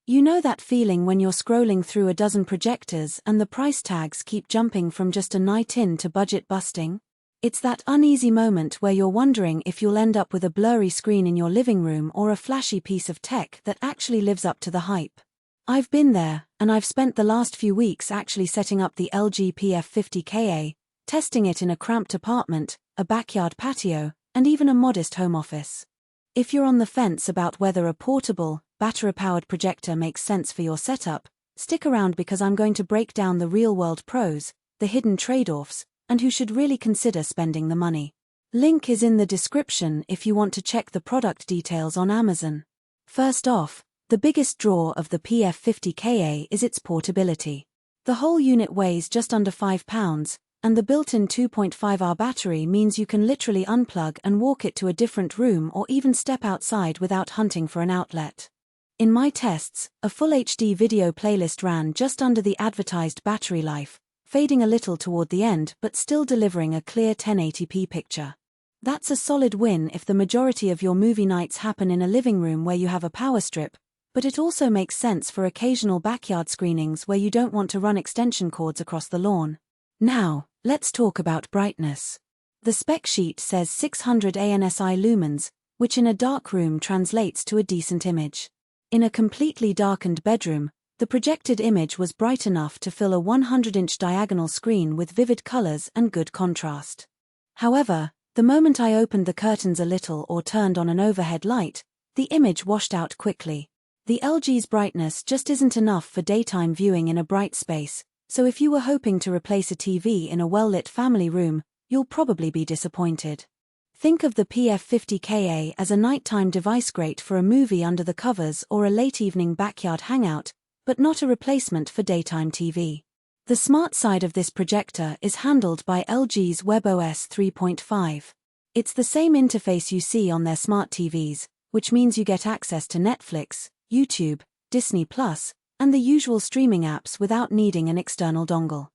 You know that feeling when you're scrolling through a dozen projectors and the price tags keep jumping from just a night in to budget busting? It's that uneasy moment where you're wondering if you'll end up with a blurry screen in your living room or a flashy piece of tech that actually lives up to the hype. I've been there, and I've spent the last few weeks actually setting up the LG PF50KA, testing it in a cramped apartment, a backyard patio, and even a modest home office. If you're on the fence about whether a portable, battery-powered projector makes sense for your setup, stick around because I'm going to break down the real-world pros, the hidden trade-offs, and who should really consider spending the money. Link is in the description if you want to check the product details on Amazon. First off, the biggest draw of the PF50KA is its portability. The whole unit weighs just under 5 pounds, and the built-in 2.5-hour battery means you can literally unplug and walk it to a different room or even step outside without hunting for an outlet. In my tests, a full HD video playlist ran just under the advertised battery life, fading a little toward the end but still delivering a clear 1080p picture. That's a solid win if the majority of your movie nights happen in a living room where you have a power strip, but it also makes sense for occasional backyard screenings where you don't want to run extension cords across the lawn. Now, let's talk about brightness. The spec sheet says 600 ANSI Lumens, which in a dark room translates to a decent image. In a completely darkened bedroom, the projected image was bright enough to fill a 100-inch diagonal screen with vivid colors and good contrast. However, the moment I opened the curtains a little or turned on an overhead light, the image washed out quickly. The LG's brightness just isn't enough for daytime viewing in a bright space, so if you were hoping to replace a TV in a well-lit family room, you'll probably be disappointed. Think of the PF50KA as a nighttime device great for a movie under the covers or a late-evening backyard hangout, but not a replacement for daytime TV. The smart side of this projector is handled by LG's WebOS 3.5. It's the same interface you see on their smart TVs, which means you get access to Netflix, YouTube, Disney+, and the usual streaming apps without needing an external dongle.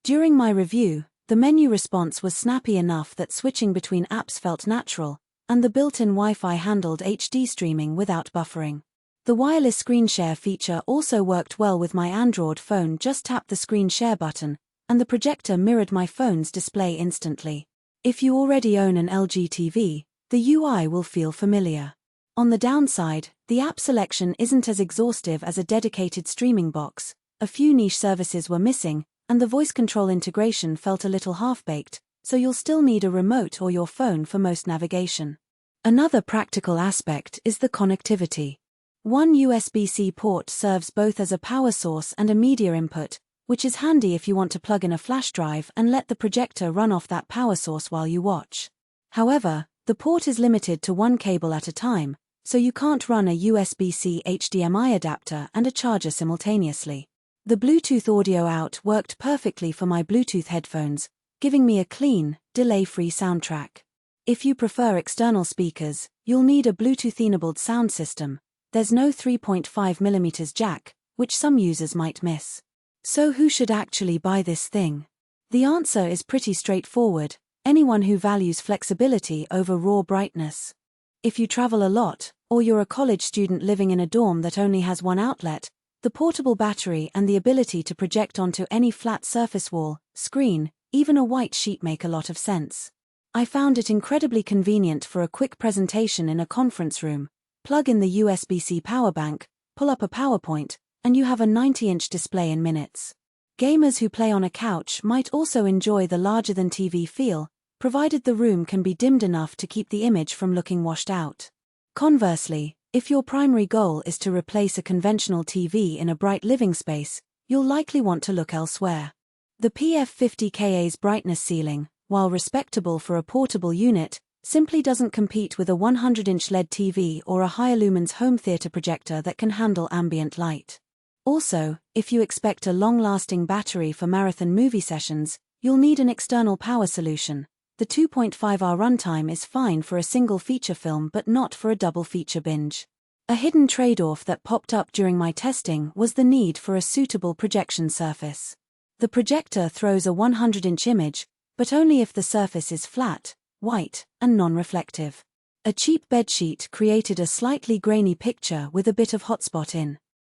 During my review, the menu response was snappy enough that switching between apps felt natural, and the built-in Wi-Fi handled HD streaming without buffering. The wireless screen share feature also worked well with my Android phone. Just tap the screen share button, and the projector mirrored my phone's display instantly. If you already own an LG TV, the UI will feel familiar. On the downside, the app selection isn't as exhaustive as a dedicated streaming box, a few niche services were missing, and the voice control integration felt a little half-baked, so you'll still need a remote or your phone for most navigation. Another practical aspect is the connectivity. One USB-C port serves both as a power source and a media input, which is handy if you want to plug in a flash drive and let the projector run off that power source while you watch. However, the port is limited to one cable at a time, so you can't run a USB-C HDMI adapter and a charger simultaneously. The Bluetooth audio out worked perfectly for my Bluetooth headphones, giving me a clean, delay-free soundtrack. If you prefer external speakers, you'll need a Bluetooth-enabled sound system. There's no 3.5mm jack, which some users might miss. So who should actually buy this thing? The answer is pretty straightforward: anyone who values flexibility over raw brightness. If you travel a lot, or you're a college student living in a dorm that only has one outlet, the portable battery and the ability to project onto any flat surface wall, screen, even a white sheet make a lot of sense. I found it incredibly convenient for a quick presentation in a conference room. Plug in the USB-C power bank, pull up a PowerPoint, and you have a 90-inch display in minutes. Gamers who play on a couch might also enjoy the larger-than-TV feel, provided the room can be dimmed enough to keep the image from looking washed out. Conversely, if your primary goal is to replace a conventional TV in a bright living space, you'll likely want to look elsewhere. The PF50KA's brightness ceiling, while respectable for a portable unit, simply doesn't compete with a 100-inch LED TV or a higher lumens home theater projector that can handle ambient light. Also, if you expect a long-lasting battery for marathon movie sessions, you'll need an external power solution. The 2.5-hour runtime is fine for a single feature film but not for a double feature binge. A hidden trade-off that popped up during my testing was the need for a suitable projection surface. The projector throws a 100-inch image, but only if the surface is flat, white, and non-reflective. A cheap bedsheet created a slightly grainy picture with a bit of hotspot in.